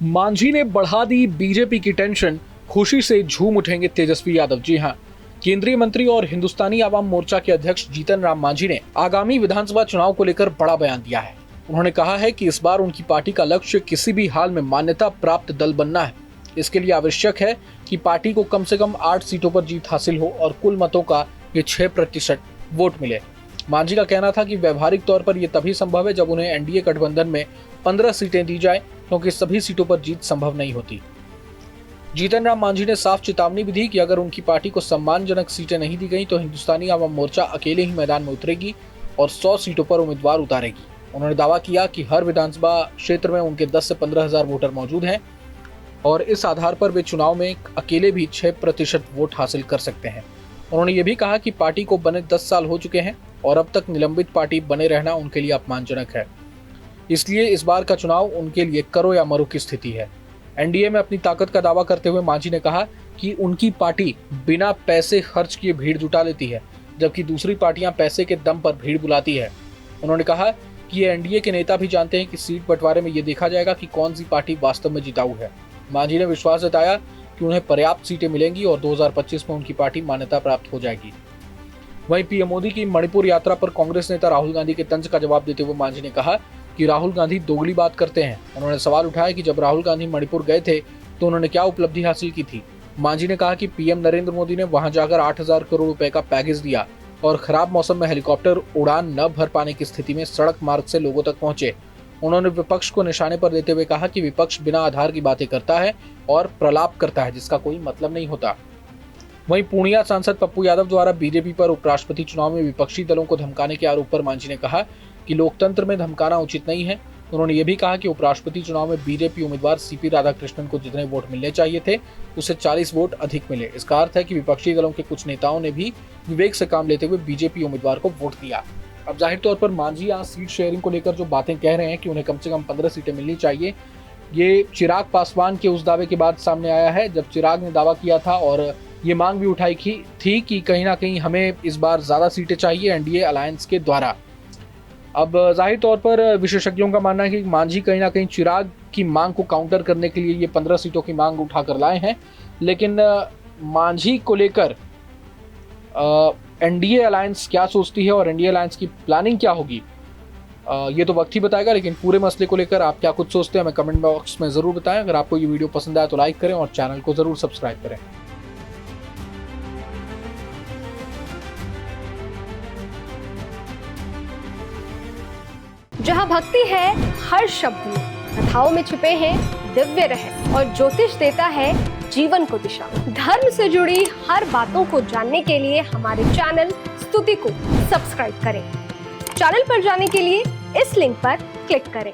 मांझी ने बढ़ा दी बीजेपी की टेंशन, खुशी से झूम उठेंगे तेजस्वी यादव। जी हां, केंद्रीय मंत्री और हिंदुस्तानी आवाम मोर्चा के अध्यक्ष जीतन राम मांझी ने आगामी विधानसभा चुनाव को लेकर बड़ा बयान दिया है। उन्होंने कहा है कि इस बार उनकी पार्टी का लक्ष्य किसी भी हाल में मान्यता प्राप्त दल बनना है। इसके लिए आवश्यक है कि पार्टी को कम से कम 8 सीटों पर जीत हासिल हो और कुल मतों का ये 6% वोट मिले। मांझी का कहना था कि व्यवहारिक तौर पर यह तभी संभव है जब उन्हें एनडीए गठबंधन में 15 सीटें दी जाए, क्योंकि सभी सीटों पर जीत संभव नहीं होती। जीतन राम मांझी ने साफ चेतावनी भी दी कि अगर उनकी पार्टी को सम्मानजनक सीटें नहीं दी गई तो हिंदुस्तानी आवाम मोर्चा अकेले ही मैदान में उतरेगी और 100 सीटों पर उम्मीदवार उतारेगी। उन्होंने दावा किया कि हर विधानसभा क्षेत्र में उनके 10 से 15 हजार वोटर मौजूद हैं और इस आधार पर वे चुनाव में अकेले भी 6% वोट हासिल कर सकते हैं। उन्होंने ये भी कहा कि पार्टी को बने 10 साल हो चुके हैं और अब तक निलंबित पार्टी बने रहना उनके लिए अपमानजनक है। इसलिए इस बार का चुनाव उनके लिए करो या मरो की स्थिति है। एनडीए में अपनी ताकत का दावा करते हुए मांझी ने कहा कि उनकी पार्टी बिना पैसे खर्च किए भीड़ जुटा लेती है, जबकि दूसरी पार्टियां पैसे के दम पर भीड़ बुलाती है। उन्होंने कहा कि ये एनडीए के नेता भी जानते हैं कि सीट बंटवारे में ये देखा जाएगा कि कौन सी पार्टी वास्तव में जिताऊ है। मांझी ने विश्वास जताया कि उन्हें पर्याप्त सीटें मिलेंगी और 2025 में उनकी पार्टी मान्यता प्राप्त हो जाएगी। वहीं पीएम मोदी की मणिपुर यात्रा पर कांग्रेस नेता राहुल गांधी के तंज का जवाब देते हुए मांझी ने कहा कि राहुल गांधी दोगली बात करते हैं। उन्होंने सवाल उठाया कि जब राहुल गांधी मणिपुर गए थे तो उन्होंने क्या उपलब्धि हासिल की थी। मांझी ने कहा कि पीएम नरेंद्र मोदी ने वहां जाकर 8,000 करोड़ रुपए का पैकेज दिया और खराब मौसम में हेलीकॉप्टर उड़ान न भर पाने की स्थिति में सड़क मार्ग से लोगों तक पहुंचे। उन्होंने विपक्ष को निशाने पर लेते हुए कहा कि विपक्ष बिना आधार की बातें करता है और प्रलाप करता है, जिसका कोई मतलब नहीं होता। वहीं पूर्णिया सांसद पप्पू यादव द्वारा बीजेपी पर उपराष्ट्रपति चुनाव में विपक्षी दलों को धमकाने के आरोप पर मांझी ने कहा कि लोकतंत्र में धमकाना उचित नहीं है। उन्होंने ये भी कहा कि उपराष्ट्रपति चुनाव में बीजेपी उम्मीदवार सीपी राधाकृष्णन को जितने वोट मिलने चाहिए थे उससे 40 वोट अधिक मिले। इसका अर्थ है कि विपक्षी दलों के कुछ नेताओं ने भी विवेक से काम लेते हुए बीजेपी उम्मीदवार को वोट दिया। अब जाहिर तौर पर मांझी यहाँ सीट शेयरिंग को लेकर जो बातें कह रहे हैं कि उन्हें कम से कम 15 सीटें मिलनी चाहिए, ये चिराग पासवान के उस दावे के बाद सामने आया है जब चिराग ने दावा किया था और ये मांग भी उठाई थी कि कहीं ना कहीं हमें इस बार ज्यादा सीटें चाहिए एनडीए अलायंस के द्वारा। अब जाहिर तौर पर विशेषज्ञों का मानना है कि मांझी कहीं ना कहीं चिराग की मांग को काउंटर करने के लिए ये 15 सीटों की मांग उठाकर लाए हैं, लेकिन मांझी को लेकर एनडीए अलायंस क्या सोचती है और एनडीए अलायंस की प्लानिंग क्या होगी, ये तो वक्त ही बताएगा। लेकिन पूरे मसले को लेकर आप क्या कुछ सोचते हैं हमें कमेंट बॉक्स में जरूर बताएं। अगर आपको ये वीडियो पसंद आया तो लाइक करें और चैनल को जरूर सब्सक्राइब करें। जहाँ भक्ति है हर शब्द में, कथाओं में छुपे हैं दिव्य रहस्य और ज्योतिष देता है जीवन को दिशा। धर्म से जुड़ी हर बातों को जानने के लिए हमारे चैनल स्तुति को सब्सक्राइब करें। चैनल पर जाने के लिए इस लिंक पर क्लिक करें।